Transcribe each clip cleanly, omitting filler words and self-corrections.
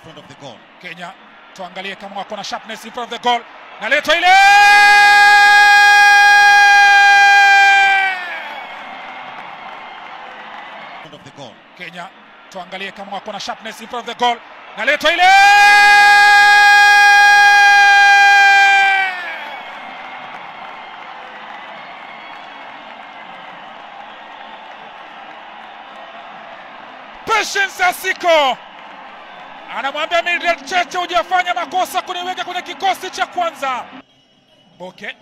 front of the goal. Kenya tuangalie kama wako na sharpness in front of the goal. Naletwa ile Front of the goal. Kenya tuangalie kama wako na sharpness in front of the goal. Naletwa ile Patience Asiko anamwambia Mildred Cheche, hujafanya makosa kuniweka kwenye kikosi cha kwanza. Boke,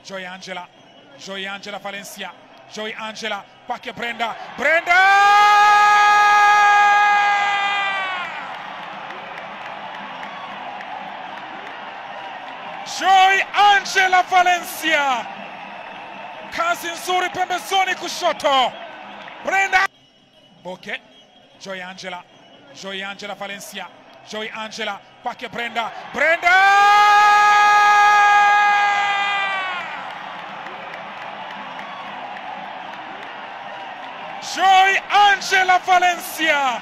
Joy Angela Valencia, Joy Angela kwake Brenda, Joy Angela Valencia, kazi nzuri pembezoni kushoto. Brenda Boke, Joy Angela Valencia, Joy Angela kwake Brenda, Joy Angela Valencia,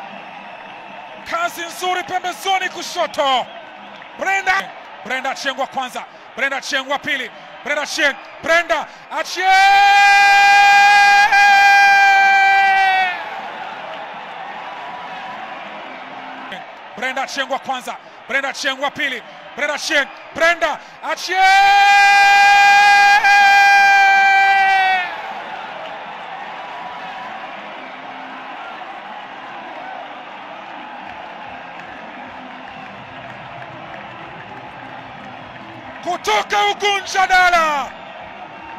kazi nzuri pembezoni kushoto. Brenda Chengwa kwanza, Brenda Chengwa pili, Brenda Brenda Chengwa kwanza, Brenda Chengwa pili, Brenda kutoka Ugunja Dala.